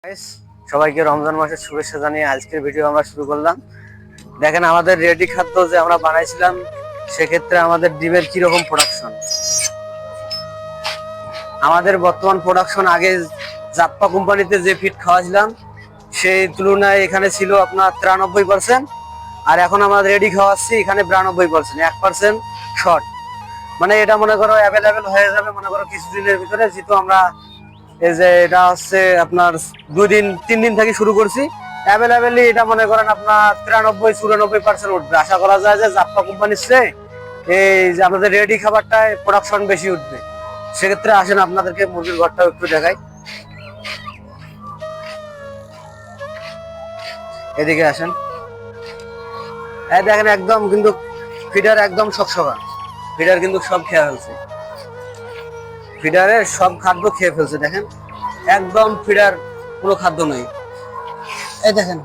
Guys, সবাইকে রমজান মাসের শুভেচ্ছা জানিয়ে আজকের ভিডিও আমরা শুরু করলাম। দেখেন আমাদের রেডি খাদ্য যে আমরা বানাইছিলাম, সেক্ষেত্রে আমাদের ডিমের কিরকম প্রোডাকশন। আমাদের বর্তমান প্রোডাকশন আগে জাপ্পা কোম্পানিতে যে ফিড খাওয়াছিলাম সেই তুলনায় এখানে ছিল আপনার 93%, আর এখন আমরা রেডি খাওয়াচ্ছি এখানে 92%, 1% শর্ট। মানে এটা মনে করো অ্যাভেলেবেল হয়ে যাবে মনে করো কিছুদিনের ভিতরে, যেহেতু আমরা এই যে এটা হচ্ছে আপনার 2-3 দিন থেকে শুরু করছি। অ্যাভেলেবেলি এটা মনে করেন আপনার 93-94% উঠবে। আশা করা যায় যে জাপ্পা কোম্পানির চেয়ে এই যে আমাদের রেডি খাবারটায় প্রোডাকশন বেশি উঠবে। সেক্ষেত্রে আসেন আপনাদেরকে মুরগির ঘরটাও একটু দেখাই, এদিকে আসেন। এই দেখেন একদম কিন্তু ফিডার একদম সকসকা, ফিডার কিন্তু সব খেয়ে ফেলছে, ফিডারের সব খাদ্য খেয়ে ফেলছে। দেখেন একদম ফিডার কোনো খাদ্য নেই। এই দেখেন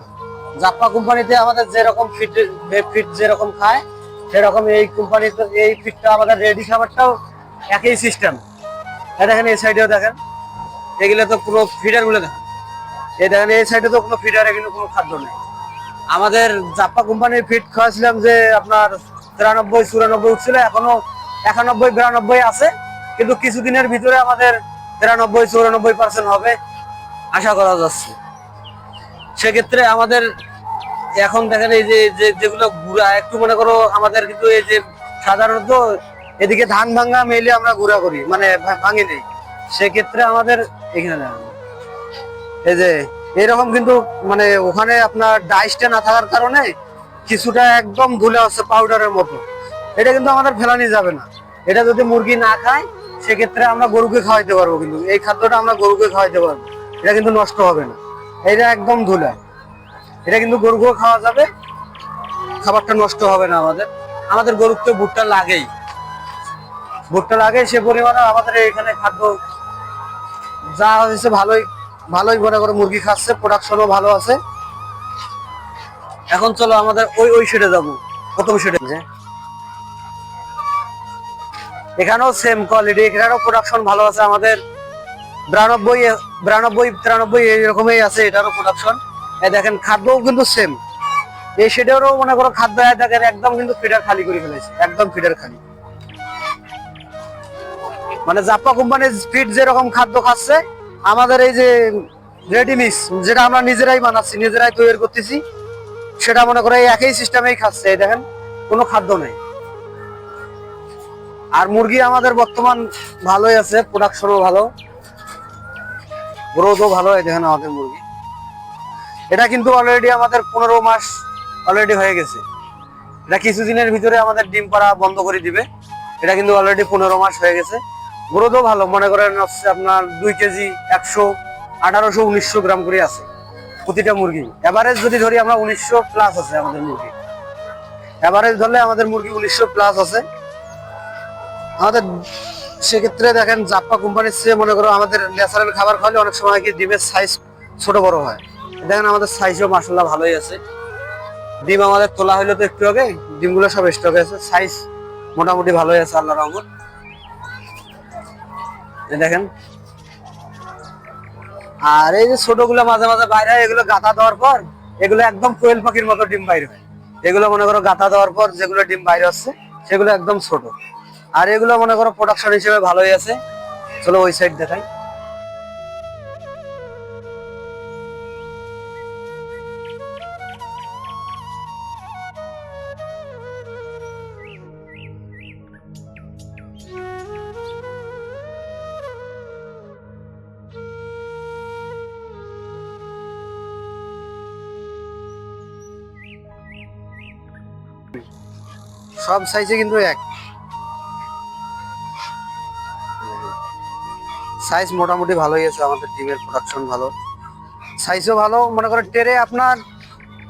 জাপ্পা কোম্পানিতে আমাদের যেরকম ফিড যেরকম খায় সেরকম এই কোম্পানিতে এই ফিডটা আমাদের রেডি খাবারটাও একই সিস্টেম। এই দেখেন এই সাইডেও দেখেন, এগুলো তো পুরো ফিডার গুলো দেখেন। এই দেখেন এই সাইডে তো কোনো ফিডার, এগুলো কোনো খাদ্য নেই। আমাদের জাপ্পা কোম্পানির ফিড খাওয়াছিলাম যে আপনার 93-94 উঠছিল, এখনো 91-92 আছে, কিন্তু কিছুদিনের ভিতরে আমাদের 93-94% হবে আশা করা যাচ্ছে। সেক্ষেত্রে আমাদের এখন দেখেন এই যে যেগুলো গুঁড়া একটু মনে করো আমাদের কিন্তু এই যে সাধারণত এদিকে ধান ভাঙ্গা মেলে আমরা গুঁড়া করি, মানে ভাঙি নেই। সেক্ষেত্রে আমাদের এখানে দেখেন এই যে এরকম কিন্তু মানে ওখানে আপনার ডাইসটা না থাকার কারণে কিছুটা একদম ধুলে হচ্ছে পাউডারের মতো। এটা কিন্তু আমাদের ফেলানি যাবে না। এটা যদি মুরগি না খায় সেক্ষেত্রে আমরা গরুকে খাওয়াইতে পারবো, কিন্তু এই খাদ্যটা আমরা গরুকে খাওয়াইতে পারবো, এটা কিন্তু নষ্ট হবে না। এটা একদম ধুলা, এটা কিন্তু গরুকেও খাওয়া যাবে, খাবারটা নষ্ট হবে না। আমাদের আমাদের গরুকে ভুট্টা লাগেই, ভুট্টা লাগে সে পরিমাণে আমাদের এখানে খাদ্য যা হয়েছে ভালোই ভালোই মনে করে মুরগি খাচ্ছে, প্রোডাকশনও ভালো আছে। এখন চলো আমাদের ওই শেডে যাবো, প্রথম শেডে। এখানেও সেম কোয়ালিটি, এখানেও প্রোডাকশন ভালো আছে আমাদের 92-93 এইরকমই আছে এটারও প্রোডাকশন। এই দেখেন খাদ্যও কিন্তু সেম, এই শেডেরও মনে করো খাদ্য দেখেন একদম কিন্তু ফিডার খালি করে ফেলেছে, একদম ফিডার খালি। মানে জাপ্পা কোম্পানির ফিড যেরকম খাদ্য খাচ্ছে, আমাদের এই যে রেডি মিক্স যেটা আমরা নিজেরাই বানাচ্ছি, নিজেরাই তৈরি করতেছি, সেটা মনে করো এই একই সিস্টেমেই খাচ্ছে। এই দেখেন কোনো খাদ্য নেই। আর মুরগি আমাদের বর্তমান ভালোই আছে, প্রোডাকশনও ভালো, গ্রোথও ভালো। এই দেখেন আমাদের মুরগি, এটা কিন্তু অলরেডি আমাদের 15 মাস অলরেডি হয়ে গেছে। এটা কিছুদিনের ভিতরে আমাদের ডিম পাড়া বন্ধ করে দিবে। এটা কিন্তু অলরেডি 15 মাস হয়ে গেছে। গ্রোথও ভালো, মনে করেন হচ্ছে আপনার 2 কেজি 100, 1800-1900 গ্রাম করে আছে প্রতিটা মুরগি। এভারেজ যদি ধরি আমরা 1900 প্লাস আছে আমাদের মুরগি, এভারেজ ধরলে আমাদের মুরগি 1900 প্লাস আছে আমাদের। সেক্ষেত্রে দেখেন জাপ্পা কোম্পানির চেয়ে মনে করো আমাদের ন্যাচারাল খাবার খাওয়ালে অনেক সময় কি ডিমের সাইজ ছোট বড় হয়। দেখেন আমাদের সাইজও মাশাআল্লাহ ভালোই আছে। ডিম আমাদের তোলা হইলো তো একটু আগে, ডিমগুলো সব স্টকে আছে, সাইজ মোটামুটি ভালোই আছে আল্লাহর রহমত। দেখেন আর এই যে ছোটগুলো মাঝে মাঝে বাইরে হয়, এগুলো গাঁথা দেওয়ার পর এগুলো একদম কোয়েল পাখির মতো ডিম বাইরে হয়। এগুলো মনে করো গাঁথা দেওয়ার পর যেগুলো ডিম বাইরে হচ্ছে সেগুলো একদম ছোট। আর এগুলো মনে করো প্রোডাকশন হিসেবে ভালোই আছে। চলো ওই সাইড দেখাই। সব সাইজে কিন্তু এক সাইজ, মোটামুটি ভালোই আছে আমাদের ডিমের প্রোডাকশন ভালো, সাইজও ভালো। মনে করেন টেরে আপনার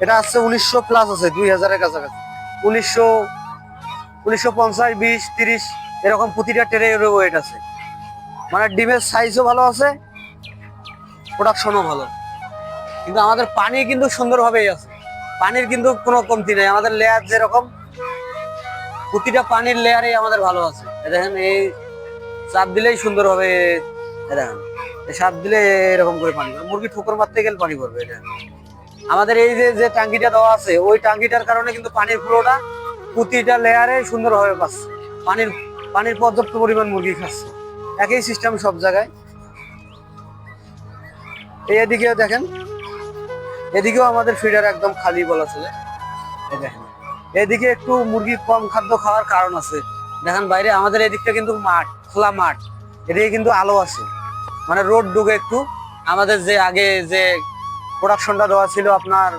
এটা আছে 1900 প্লাস আছে, 2000-এর কাছাকাছি, 1900, 1950, 20, 30 এরকম প্রতিটা টেরে ওয়েট আছে। মানে ডিমের সাইজও ভালো আছে, প্রোডাকশনও ভালো। কিন্তু আমাদের পানি কিন্তু সুন্দরভাবেই আছে, পানির কিন্তু কোনো কমতি নেই। আমাদের লেয়ার যেরকম প্রতিটা পানির লেয়ারে আমাদের ভালো আছে। দেখেন এই চাপ দিলেই সুন্দর হবে। দেখেন সার দিলে এরকম করে পানি পড়বে, মুরগি ঠোকর মারতে গেলে পানি পড়বে। এটা আমাদের এই যে যে ট্যাঙ্কিটা দেওয়া আছে, ওই ট্যাঙ্কিটার কারণে কিন্তু পানির ফ্লোটা প্রতিটা লেয়ারে সুন্দরভাবে পাচ্ছে, পানির পানির পর্যাপ্ত পরিমাণ মুরগি খাচ্ছে। একই সিস্টেম সব জায়গায়। এদিকেও দেখেন, এদিকেও আমাদের ফিডার একদম খালি বলা চলে। এই দেখেন, এদিকে একটু মুরগি কম খাদ্য খাওয়ার কারণ আছে। দেখেন বাইরে আমাদের এদিকটা কিন্তু মাঠ, খোলা মাঠ, এদিকে কিন্তু আলো আছে, মানে রোড ঢুকে একটু। আমাদের যে আগে যে প্রোডাকশনটা দেওয়া ছিল আপনার,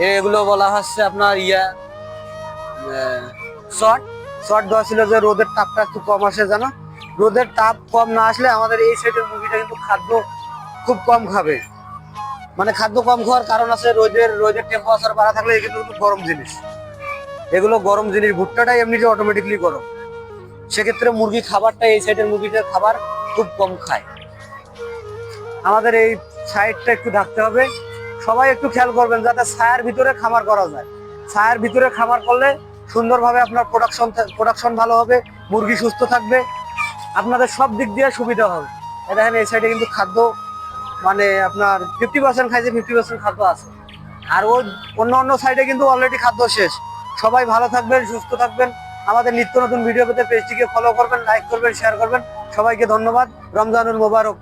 এগুলো বলা হচ্ছে আপনার শর্ট শর্ট দেওয়া ছিল, যে রোদের তাপটা একটু কম আসে জানো। রোদের তাপ কম না আসলে আমাদের এই সাইডের মুরগিটা কিন্তু খাদ্য খুব কম খাবে। মানে খাদ্য কম খাওয়ার কারণ আছে, রোদের টেম্পারেচার বাড়া থাকলে এগুলো কিন্তু গরম জিনিস, এগুলো গরম জিনিস, ভুট্টাটাই এমনিতে অটোমেটিকলি গরম। সেক্ষেত্রে মুরগি খাবারটা, এই সাইডের মুরগিটার খাবার খুব কম খায়। আমাদের এই সাইডটা একটু ঢাকতে হবে। সবাই একটু খেয়াল করবেন যাতে ছায়ার ভিতরে খামার করা যায়। ছায়ার ভিতরে খামার করলে সুন্দরভাবে আপনার প্রোডাকশন ভালো হবে, মুরগি সুস্থ থাকবে, আপনাদের সব দিক দিয়ে সুবিধা হবে। দেখেন এই সাইডে কিন্তু খাদ্য মানে আপনার 50% খাইছে, 50% খাদ্য আছে। আর ওই অন্য সাইডে কিন্তু অলরেডি খাদ্য শেষ। সবাই ভালো থাকবেন, সুস্থ থাকবেন। আমাদের নিত্য নতুন ভিডিও পেতে পেজটিকে ফলো করবেন, লাইক করবেন, শেয়ার করবেন। সবাইকে ধন্যবাদ। রমজানুল মোবারক।